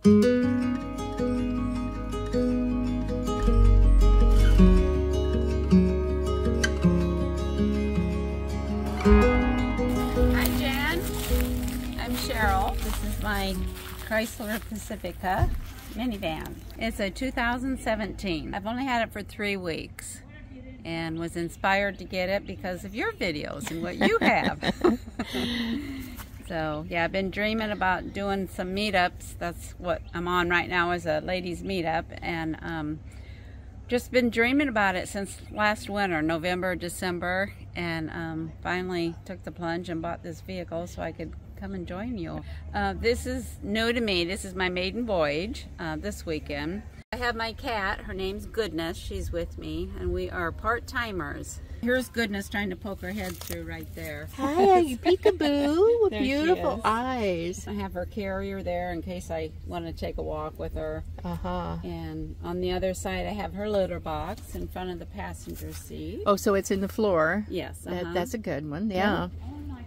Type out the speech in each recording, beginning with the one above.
Hi Jan, I'm Cheryl. This is my Chrysler Pacifica Minivan. It's a 2017. I've only had it for 3 weeks and was inspired to get it because of your videos and what you have. So yeah, I've been dreaming about doing some meetups. That's what I'm on right now, is a ladies meetup, and just been dreaming about it since last winter, November, December, and finally took the plunge and bought this vehicle so I could come and join you. This is new to me. This is my maiden voyage this weekend. I have my cat. Her name's Goodness. She's with me, and we are part-timers. Here's Goodness trying to poke her head through right there. Hi, you peekaboo with beautiful eyes. I have her carrier there in case I want to take a walk with her. And on the other side, I have her litter box in front of the passenger seat. Oh, so it's in the floor. Yes. That's a good one. Yeah.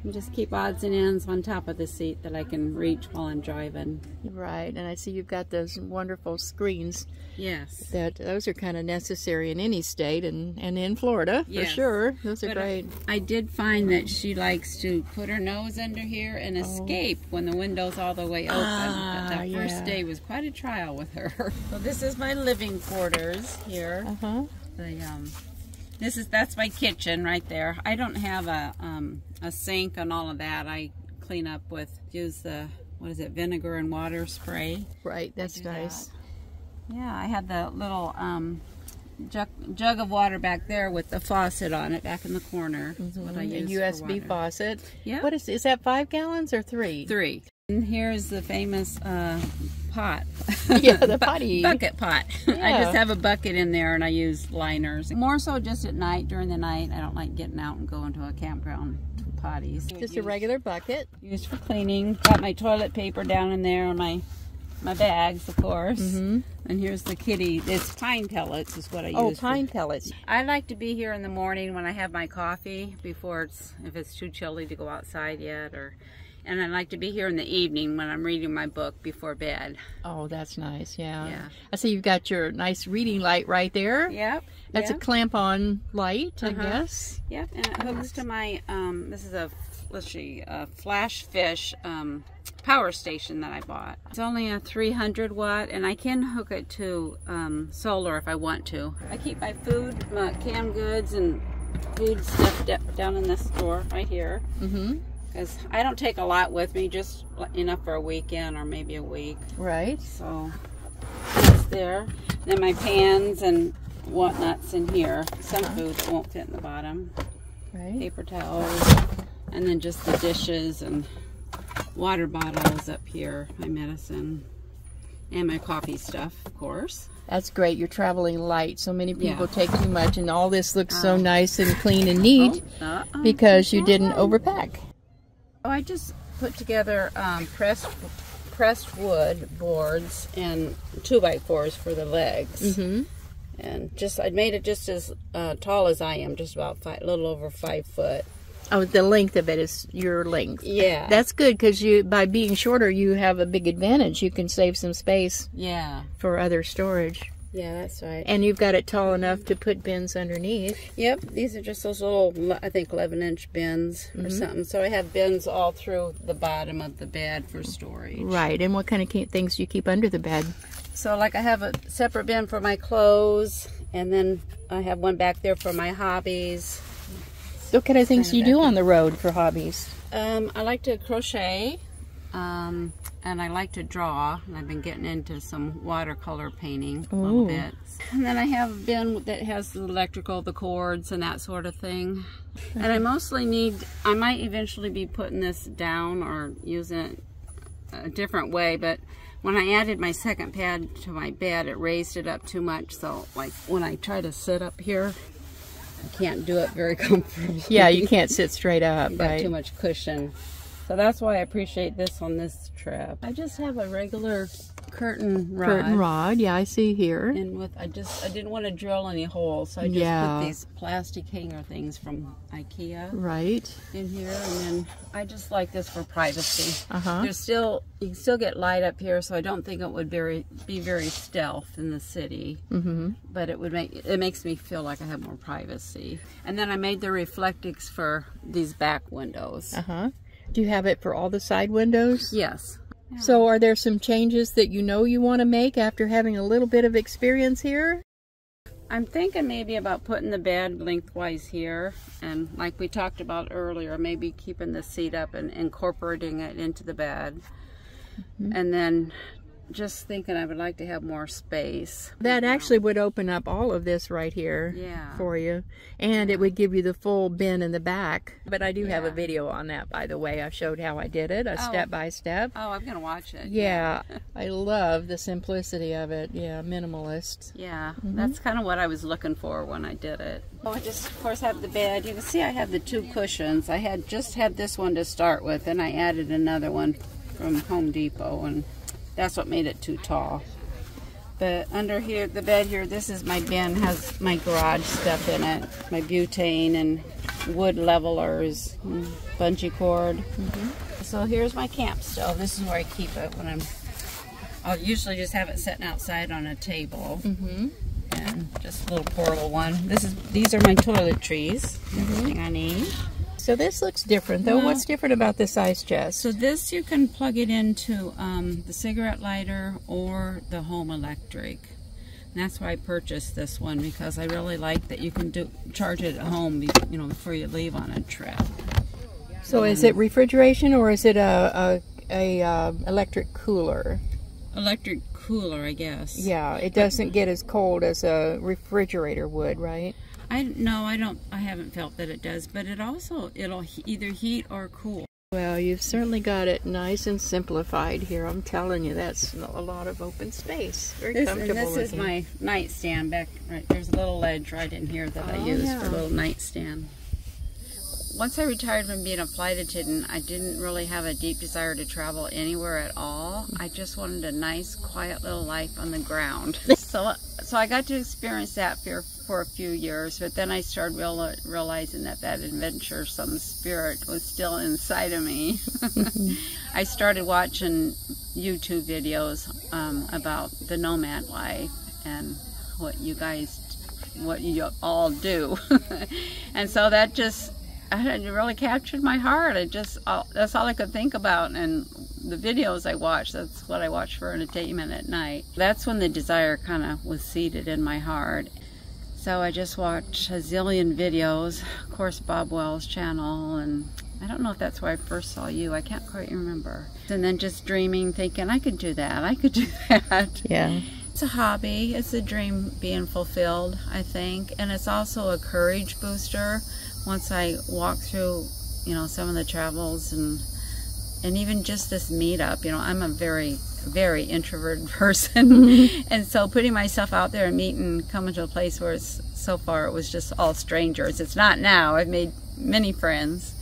And just keep odds and ends on top of the seat that I can reach while I'm driving. Right, and I see you've got those wonderful screens. Yes. Those are kind of necessary in any state, and in Florida, for sure. Those are great. I did find that she likes to put her nose under here and escape when the window's all the way open. But that first day was quite a trial with her. So this is my living quarters here. That's my kitchen right there. I don't have a sink and all of that. I clean up with, use the, what is it, vinegar and water spray. Right, that's nice. Yeah, I had the little jug of water back there with the faucet on it back in the corner. That's what I use. A USB faucet. Yeah. What is that, 5 gallons or 3? 3. And here's the famous pot. Yeah, the potty. Bucket pot. I just have a bucket in there and I use liners. More so just at night, during the night. I don't like getting out and going to a campground to potties. Just a regular bucket. Used for cleaning. Got my toilet paper down in there and my bags, of course. And here's the kitty. It's pine pellets is what I use. Oh, pine pellets. I like to be here in the morning when I have my coffee before if it's too chilly to go outside yet, and I like to be here in the evening when I'm reading my book before bed. Oh, that's nice. Yeah. I see you've got your nice reading light right there. Yep. That's a clamp-on light, I guess. Yep, and it hooks to my, this is a Flash Fish power station that I bought. It's only a 300 watt, and I can hook it to solar if I want to. I keep my food, my canned goods and food stuff down in this store right here. Because I don't take a lot with me, just enough for a weekend or maybe a week. Right. So that's there. Then my pans and whatnots in here. Some food that won't fit in the bottom. Right. Paper towels. And then just the dishes and water bottles up here. My medicine. And my coffee stuff, of course. That's great. You're traveling light. So many people take too much, and all this looks so nice and clean and neat because you didn't overpack. Oh, I just put together pressed wood boards and 2x4s for the legs. And I made it just as tall as I am, just about a little over 5 foot. Oh, the length of it is your length. Yeah. That's good because by being shorter, you have a big advantage. You can save some space. Yeah. For other storage. Yeah, that's right. And you've got it tall enough to put bins underneath. Yep, these are just those little, I think, 11-inch bins or something. So I have bins all through the bottom of the bed for storage. Right, and what kind of things do you keep under the bed? So, like, I have a separate bin for my clothes, and then I have one back there for my hobbies. What kind of things do you do on the road for hobbies? I like to crochet. And I like to draw, and I've been getting into some watercolor painting a little bit. And then I have a bin that has the electrical, the cords, and that sort of thing. And I mostly I might eventually be putting this down or using it a different way, but when I added my second pad to my bed, it raised it up too much, so like when I try to sit up here, I can't do it very comfortably. Yeah, you can't sit straight up, right? Got too much cushion. So that's why I appreciate this on this trip. I just have a regular curtain rod. Curtain rod, yeah, I see here. And with I didn't want to drill any holes, so I just put these plastic hanger things from IKEA. Right. In here, and then I just like this for privacy. Uh-huh. You can still get light up here, so I don't think it would be very stealth in the city. Mm-hmm. But it makes me feel like I have more privacy. And then I made the reflectix for these back windows. Uh-huh. Do you have it for all the side windows? Yes. Yeah. So are there some changes that you know you want to make after having a little bit of experience here? I'm thinking maybe about putting the bed lengthwise here, and like we talked about earlier, maybe keeping the seat up and incorporating it into the bed. Mm-hmm. And then just thinking I would like to have more space. That actually would open up all of this right here for you. And it would give you the full bin in the back. But I do have a video on that, by the way. I showed how I did it, step by step. Oh, I'm going to watch it. Yeah. I love the simplicity of it. Yeah, minimalist. Yeah, that's kind of what I was looking for when I did it. Oh, I just, of course, have the bed. You can see I have the 2 cushions. I just had this one to start with, and I added another one from Home Depot, and that's what made it too tall. But under here, the bed here, this is my bin, has my garage stuff in it, my butane and wood levelers, and bungee cord. So here's my camp stove. This is where I keep it when I'll usually just have it sitting outside on a table. And just a little portable one. These are my toiletries, everything I need. So this looks different, though. What's different about this ice chest? So this, you can plug it into the cigarette lighter or the home electric. And that's why I purchased this one, because I really like that you can charge it at home, before you leave on a trip. So is it refrigeration, or is it a electric cooler? Electric cooler, I guess. Yeah, it doesn't get as cold as a refrigerator would, right? I haven't felt that it does, but it'll either heat or cool. Well, you've certainly got it nice and simplified here. I'm telling you, that's a lot of open space. Very comfortable. And this is my nightstand back right. There's a little ledge right in here that I use for a little nightstand. Once I retired from being a flight attendant, I didn't really have a deep desire to travel anywhere at all. I just wanted a nice, quiet little life on the ground. So I got to experience that for a few years, but then I started realizing that adventuresome spirit was still inside of me. I started watching YouTube videos about the nomad life and what you all do. And so that just it really captured my heart. That's all I could think about, and the videos I watched, that's what I watched for entertainment at night. That's when the desire kind of was seated in my heart. So I just watched a zillion videos, of course Bob Wells' channel, and I don't know if that's where I first saw you, I can't quite remember. And then just dreaming, thinking I could do that, I could do that. Yeah. It's a hobby, it's a dream being fulfilled, I think, and it's also a courage booster. Once I walk through, some of the travels and even just this meetup, I'm a very, very introverted person. And so putting myself out there and coming to a place where so far it was just all strangers. It's not now. I've made many friends,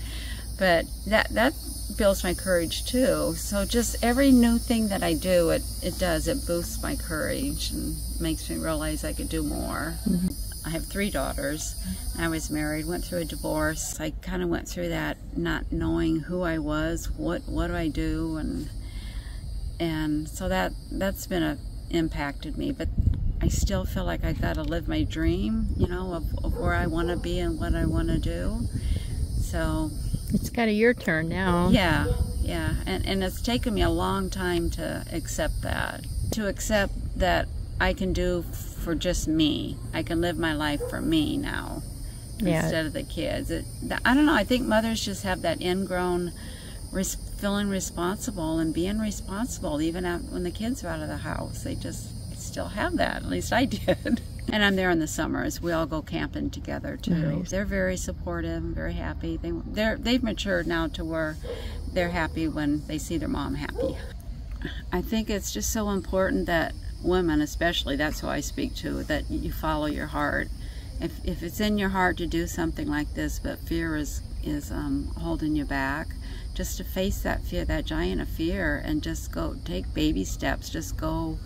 but that builds my courage too. So just every new thing that I do, it boosts my courage and makes me realize I could do more. I have 3 daughters. I was married, went through a divorce. I kind of went through that not knowing who I was, what do I do, and so that's been impacted me. But I still feel like I got to live my dream, of where I want to be and what I want to do. So it's kind of your turn now. Yeah, and it's taken me a long time to accept that I can do for just me. I can live my life for me now instead of the kids. I don't know, I think mothers just have that ingrown feeling responsible and being responsible even when the kids are out of the house. They just still have that, at least I did. And I'm there in the summers. We all go camping together too. Nice. They're very supportive and very happy. They've matured now to where they're happy when they see their mom happy. I think it's just so important that women, especially, that's who I speak to, that you follow your heart. If it's in your heart to do something like this, but fear is holding you back, just to face that fear, that giant of fear, and just go take baby steps. Just go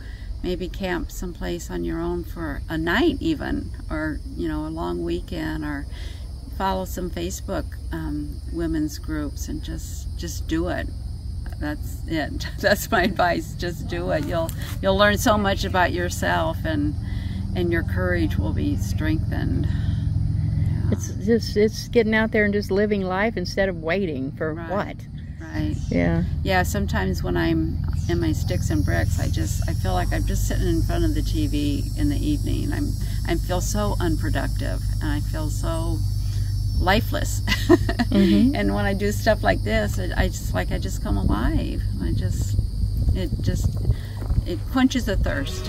maybe camp someplace on your own for a night even, or you know, a long weekend, or follow some Facebook women's groups and just do it. That's it. That's my advice. Just do it. You'll learn so much about yourself, and your courage will be strengthened. Yeah. It's getting out there and just living life instead of waiting for what. Right. Yeah. Yeah. Sometimes when I'm in my sticks and bricks, I feel like I'm just sitting in front of the TV in the evening. I feel so unproductive, and I feel so lifeless. Mm-hmm. And when I do stuff like this, I just come alive. It quenches the thirst.